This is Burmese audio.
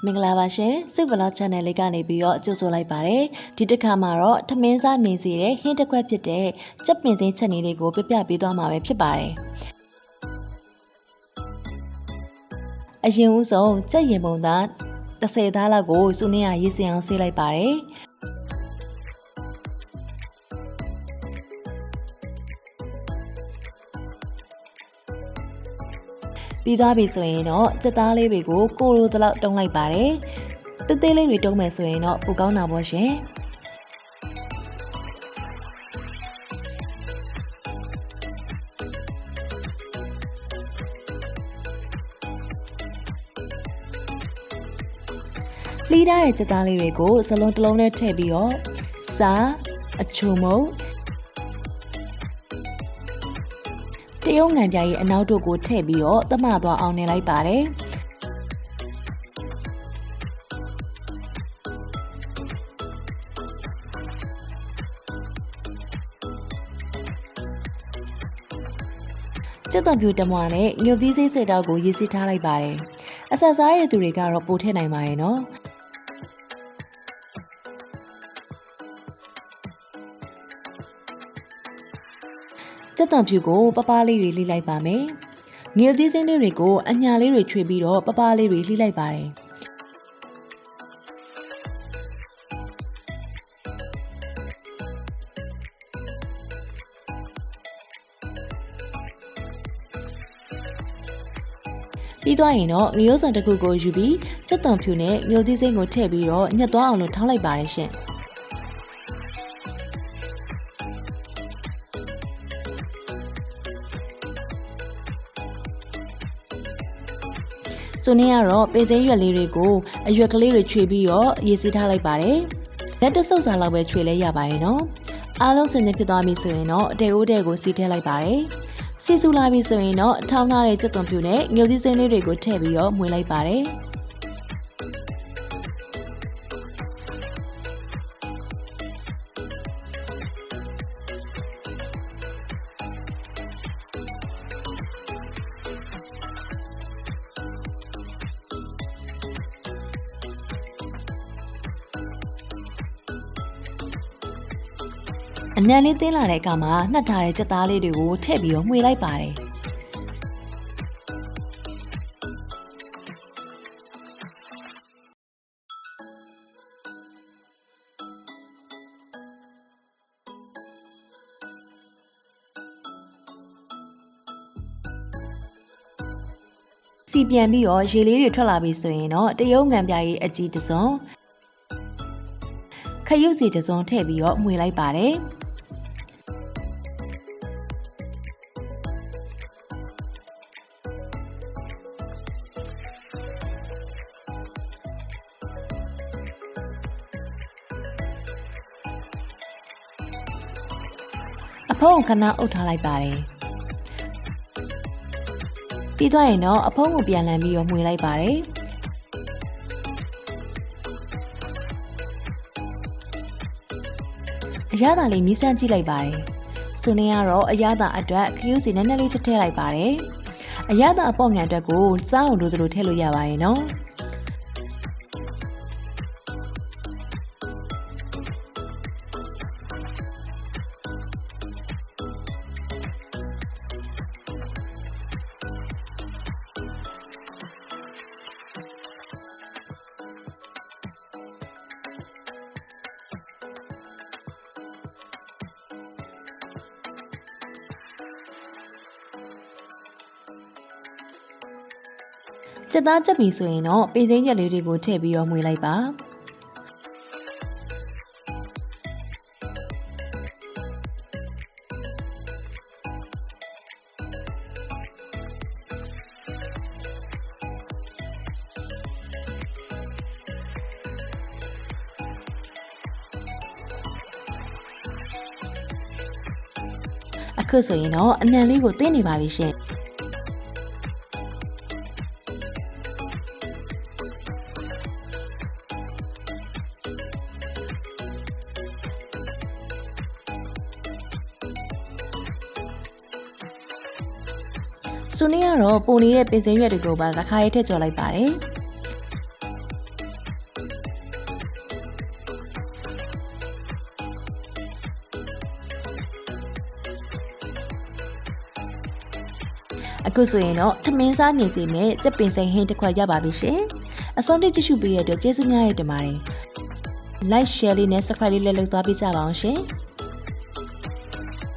မင်္ဂလာပါရှင်စုဗလော့ channel လေးကနေပြီးတော့ကြိုဆိုလိုက်ပါတယ်ဒီတစ်ခါမှာတော့ထမင်းစားမြင်စီတဲ့ဟင်းတစ်ခွက်ဖြစ်တဲ့ကြက်ပင်စိမ်းချက်နေလေးကိုပြပြပေးသွားမှာပဲဖြစ်ပါတယ်အရင်ဦးဆုံးကြက်ရင်ပုံသား30သားလောက်ကိုစုနည်းရရေးစင်အောင်ဆေးလိုက်ပါတယ်ပြီးသွားပြီဆိုရင်တော့စက်သားလေးတွေကိုကိုလိုတလောက်တုံးလိုက်ပါတယ်။သေးသေးလေးတွေတုံးမယ်ဆိုရင်တော့ပိုကောင်းတာပေါ့ရှင်။လှီးထားတဲ့စက်သားလေးတွေကိုစလုံးတစ်လုံးနဲ့ထည့်ပြီးတော့စားအချုံမုံတရုတ်ငံပြားရဲ့အနောက်တို့ကိုထည့်ပြီးတော့တမသွားအောင်နေလိုက်ပါတယ်ကျက်သွန်ပြူတမွားနဲ့ငုတ်သီးစိတ်စိတ်တောက်ကိုရေးစစ်ထားလိုက်ပါတယ်အဆက်စားရတဲ့သူတွေကတော့ပိုထည့်နိုင်ပါရဲ့နော်ကျက်သွန်ဖြူကိုပပလေးတွေလှီးလိုက်ပါမယ်။ငရုတ်သီးစိမ်းလေးတွေကိုအညာလေးတွေချွေပြီးတော့ပပလေးတွေလှီးလိုက်ပါတယ်။ပြီးသွားရင်တော့ငရုတ်စုံတစ်ခုကိုယူပြီးကျက်သွန်ဖြူနဲ့ငရုတ်သီးစိမ်းကိုထည့်ပြီးတော့ညှက်သွားအောင်လို့ထောင်းလိုက်ပါတယ်ရှင်။ဆိုနေရတော့ပေစိမ်းရွက်လေးတွေကိုအရွက်ကလေးတွေချွေပြီးတော့ရေးစီးထားလိုက်ပါတယ်။လက်တဆုပ်စာလောက်ပဲချွေလဲရပါရဲ့နော်။အားလုံးစင်စင်ဖြစ်သွားပြီဆိုရင်တော့အတဲအိုးတဲကိုစီးထည့်လိုက်ပါတယ်။စီဆူလာပြီဆိုရင်တော့ထောင်းထားတဲ့ကြက်သွန်ဖြူနဲ့ငုတ်သီးစိမ်းလေးတွေကိုထည့်ပြီးတော့မွေးလိုက်ပါတယ်။အနံလေးတင်းလာတဲ့အခါမှာနှက်ထားတဲ့ကြက်သားလေးတွေကိုထည့်ပြီးတော့မှွေလိုက်ပါတယ်စီပြန်ပြီးတော့ရေလေးတွေထွက်လာပြီဆိုရင်တော့တရုတ်ငံပြားကြီးအကြီးတစ်စုံခရုပ်စီတစ်စုံထည့်ပြီးတော့မှွေလိုက်ပါတယ်အဖုံးခဏအုပ်ထားလိုက်ပါတယ်ပြီးသွားရင်တော့အဖုံးကိုပြန်လှန်ပြီးတော့မှွေလိုက်ပါတယ်အရသာလေးမီးစမ်းကြည့်လိုက်ပါတယ်ဆိုနေရတော့အရသာအတွက်ခရုစီနည်းနည်းလေးထည့်လိုက်ပါတယ်အရသာအပေါ့ငံအတွက်ကိုစားအောင်လို့သလိုထည့်လို့ရပါရဲ့နော်ကြက်သားချက်ပြီဆိုရင်တော့ပေစိမ်းရက်လေးတွေကိုထည့်ပြီးတော့မှွေလိုက်ပါအခုဆိုရင်တော့အနံလေးကိုတင်းနေပါပြီရှင်။ဆိုနေရတော့ပုံနေတဲ့ပင်စင်ရွက်တွေကိုပါတစ်ခါရေးထည့်ကျော်လိုက်ပါတယ်။ အခုဆိုရင်တော့ထမင်းစားမြင်စီမဲ့ကြက်ပင်စိန်ဟင်းတစ်ခွက်ရပါပြီရှင်အဆုံးထိကြည့်ရှုပေးရတဲ့အတွက်ကျေးဇူးများရတင်ပါတယ် like share လေးနဲ့ subscribe လေးလည်းလုပ်သွားပေးကြပါအောင်ရှင်